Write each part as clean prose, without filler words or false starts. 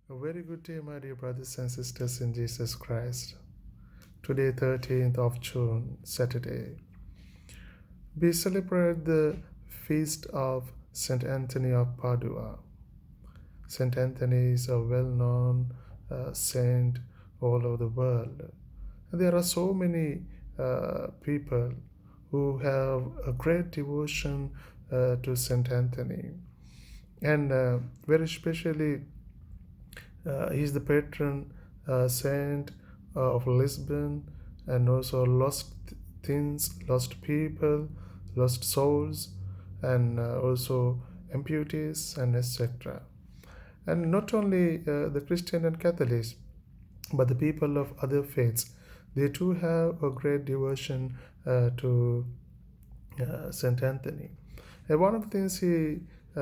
A very good day, my dear brothers and sisters in Jesus Christ. Today, 13th of June, Saturday, we celebrate the feast of Saint Anthony of Padua. Saint Anthony is a well-known saint all over the world. And there are so many people who have a great devotion to Saint Anthony. And very especially, he is the patron saint of Lisbon, and also lost things, lost people, lost souls, and also amputees, and etc. And not only the Christian and Catholics, but the people of other faiths, they too have a great devotion to Saint Anthony. And one of the things he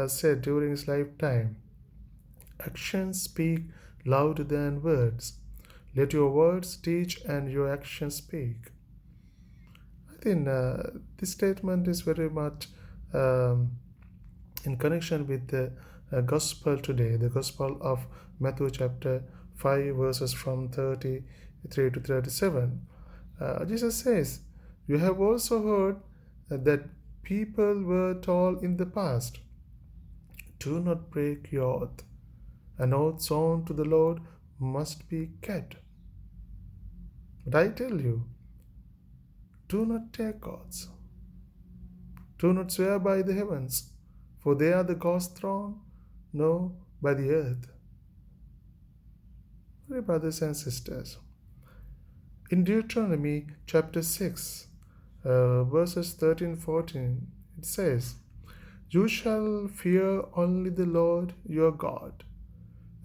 said during his lifetime: actions speak louder than words. Let your words teach and your actions speak. I think this statement is very much um, in connection with the gospel today, the gospel of Matthew chapter 5, verses from 33 to 37. Jesus says, "You have also heard that people were told in the past, 'Do not break your oath. An oath sworn to the Lord must be kept.' But I tell you, do not take oaths. Do not swear by the heavens, for they are the God's throne, nor by the earth." Dear brothers and sisters, in Deuteronomy chapter 6, verses 13-14, it says, "You shall fear only the Lord your God,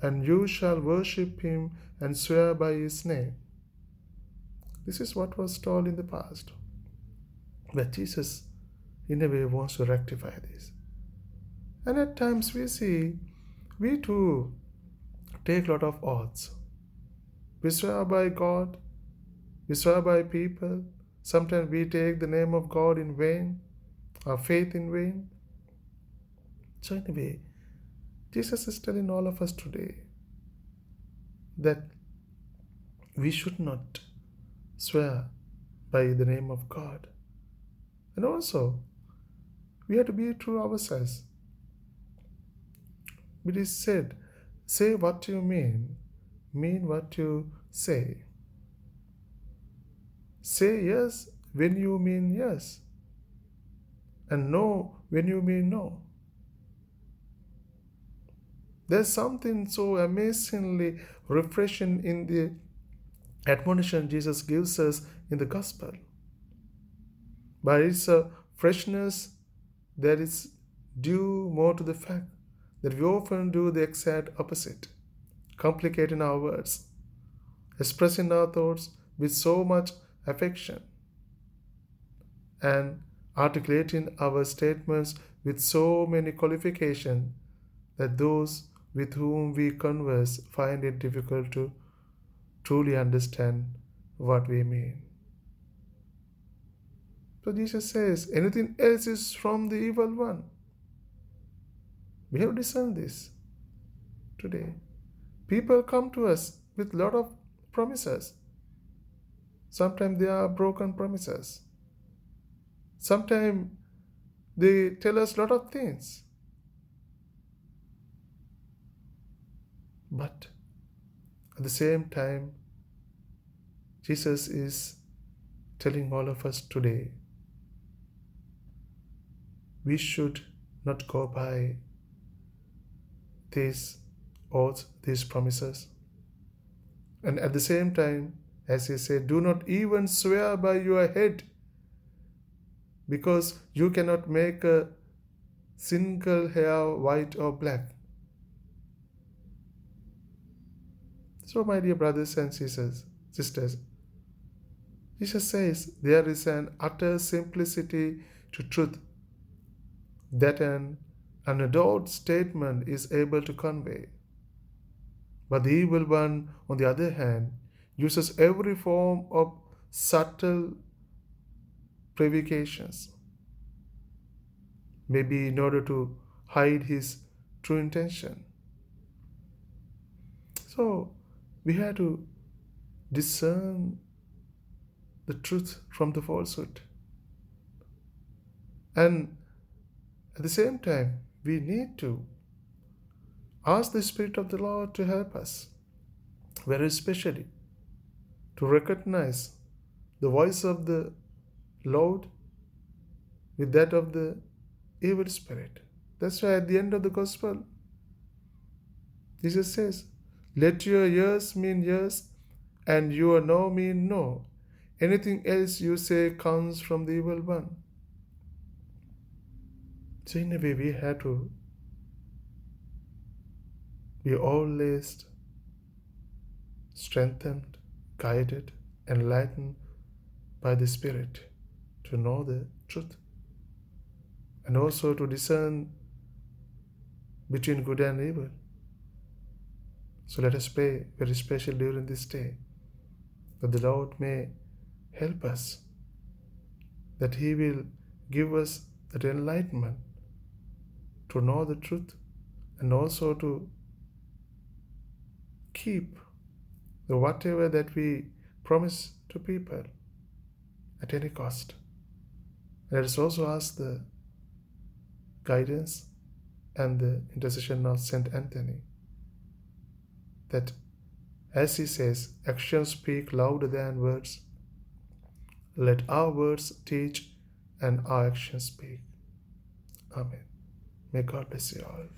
and you shall worship him and swear by his name." This is what was told in the past. But Jesus, in a way, wants to rectify this. And at times we see, we too take a lot of oaths. We swear by God, we swear by people. Sometimes we take the name of God in vain, our faith in vain. So in a way, Jesus is telling all of us today that we should not swear by the name of God. And also, we have to be true ourselves. It is said, say what you mean what you say. Say yes when you mean yes, and no when you mean no. There's something so amazingly refreshing in the admonition Jesus gives us in the gospel. But it's a freshness that is due more to the fact that we often do the exact opposite, complicating our words, expressing our thoughts with so much affection, and articulating our statements with so many qualifications that those with whom we converse find it difficult to truly understand what we mean. So Jesus says, anything else is from the evil one. We have discerned this today. People come to us with a lot of promises. Sometimes they are broken promises. Sometimes they tell us a lot of things. But at the same time, Jesus is telling all of us today, we should not go by these oaths, these promises. And at the same time, as he said, do not even swear by your head, because you cannot make a single hair white or black. So, my dear brothers and sisters, Jesus says there is an utter simplicity to truth that an unadorned statement is able to convey. But the evil one, on the other hand, uses every form of subtle provocations, maybe in order to hide his true intention. So we have to discern the truth from the falsehood. And at the same time, we need to ask the Spirit of the Lord to help us, very especially to recognize the voice of the Lord with that of the evil spirit. That's why at the end of the gospel, Jesus says, "Let your yes mean yes, and your no mean no. Anything else you say comes from the evil one." So, in a way, we have to be always strengthened, guided, enlightened by the Spirit to know the truth and also to discern between good and evil. So let us pray very special during this day that the Lord may help us, that He will give us that enlightenment to know the truth and also to keep the whatever that we promise to people at any cost. Let us also ask the guidance and the intercession of Saint Anthony, that as he says, actions speak louder than words. Let our words teach and our actions speak. Amen. May God bless you all.